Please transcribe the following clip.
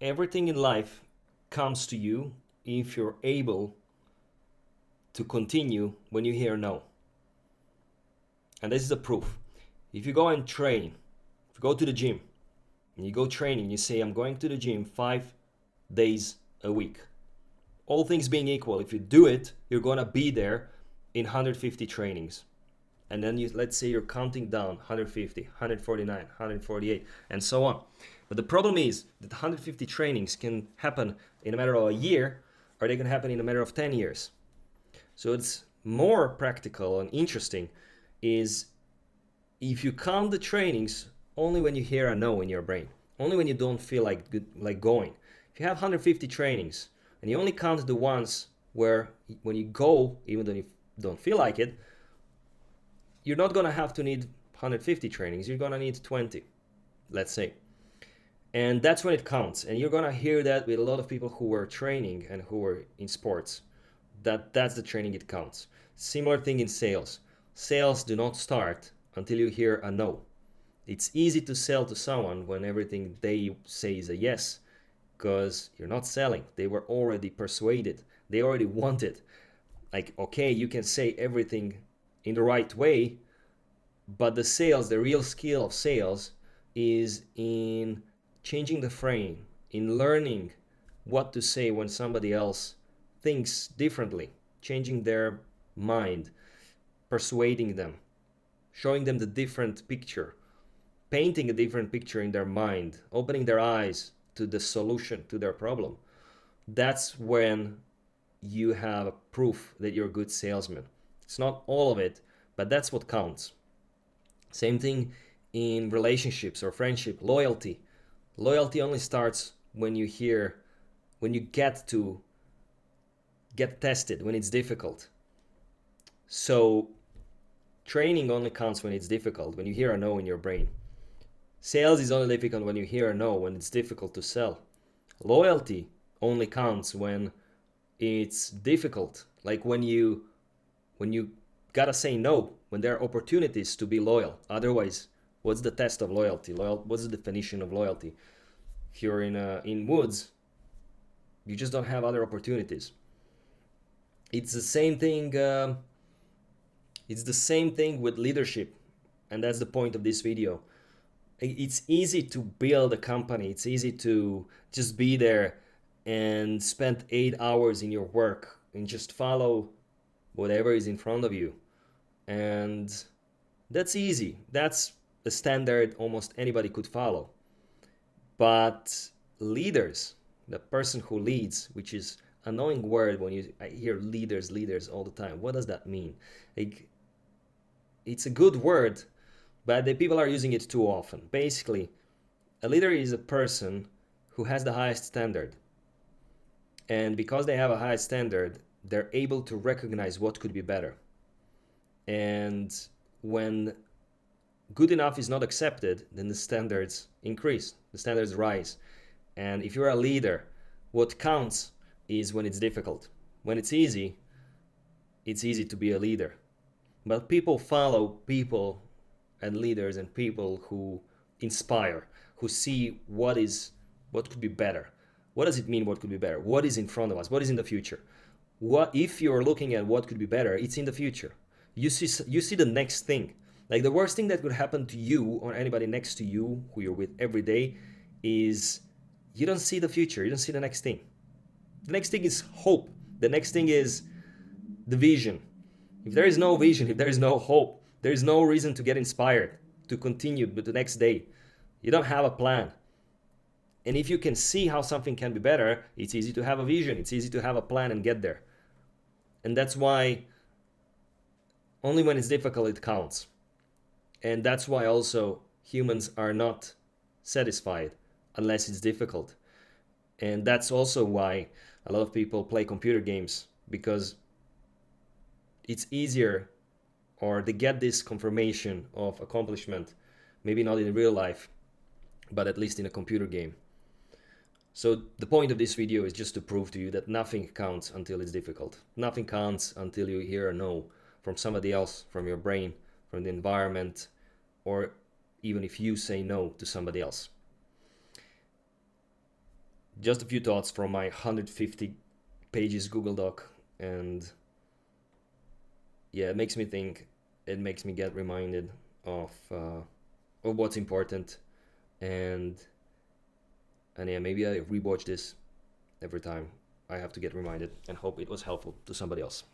everything in life comes to you if you're able to continue when you hear no. And this is the proof. If you go and train, if you go to the gym and you go training, you say, I'm going to the gym 5 days a week. All things being equal, if you do it, you're gonna be there in 150 trainings. And then let's say you're counting down 150, 149, 148, and so on. But the problem is that 150 trainings can happen in a matter of a year, or they can happen in a matter of 10 years. So it's more practical and interesting is if you count the trainings only when you hear a no in your brain, only when you don't feel like going. If you have 150 trainings and you only count the ones where when you go, even though you don't feel like it, you're not gonna have to need 150 trainings, you're gonna need 20, let's say. And that's when it counts. And you're gonna hear that with a lot of people who were training and who were in sports, that's the training it counts. Similar thing in sales. Sales do not start until you hear a no. It's easy to sell to someone when everything they say is a yes, because you're not selling. They were already persuaded. They already want it. Like, okay, you can say everything in the right way, but the real skill of sales is in changing the frame, in learning what to say when somebody else thinks differently, changing their mind, persuading them, showing them the different picture, painting a different picture in their mind, opening their eyes to the solution to their problem. That's when you have a proof that you're a good salesman. It's not all of it, but that's what counts. Same thing in relationships or friendship, loyalty. Loyalty only starts when you get tested, when it's difficult. So training only counts when it's difficult, when you hear a no in your brain. Sales is only difficult when you hear a no, when it's difficult to sell. Loyalty only counts when it's difficult, like when you gotta say no, when there are opportunities to be loyal. Otherwise, what's the test of loyalty? What's the definition of loyalty? If you're in woods, you just don't have other opportunities. It's the same thing. It's the same thing with leadership, and that's the point of this video. It's easy to build a company. It's easy to just be there and spend 8 hours in your work and just follow whatever is in front of you. And that's easy. That's a standard almost anybody could follow. But leaders, the person who leads, which is an annoying word when I hear leaders all the time. What does that mean? Like, it's a good word, but the people are using it too often. Basically, a leader is a person who has the highest standard. And because they have a high standard, they're able to recognize what could be better. And when good enough is not accepted, then the standards increase, the standards rise. And if you're a leader, what counts is when it's difficult. When it's easy to be a leader. But people follow people and leaders and people who inspire, who see what could be better. What does it mean what could be better? What is in front of us? What is in the future? What if you're looking at what could be better? It's in the future. You see the next thing. Like, the worst thing that could happen to you or anybody next to you who you're with every day is you don't see the future. You don't see the next thing. The next thing is hope. The next thing is the vision. If there is no vision, if there is no hope, there is no reason to get inspired, to continue with the next day. You don't have a plan. And if you can see how something can be better, it's easy to have a vision. It's easy to have a plan and get there. And that's why only when it's difficult it counts. And that's why also humans are not satisfied unless it's difficult. And that's also why a lot of people play computer games, because it's easier, or they get this confirmation of accomplishment, maybe not in real life, but at least in a computer game. So the point of this video is just to prove to you that nothing counts until it's difficult. Nothing counts until you hear a no from somebody else, from your brain, from the environment, or even if you say no to somebody else. just a few thoughts from my 150 pages Google Doc, and yeah, it makes me think. It makes me get reminded of what's important, and yeah, maybe I rewatch this every time I have to get reminded, and hope it was helpful to somebody else.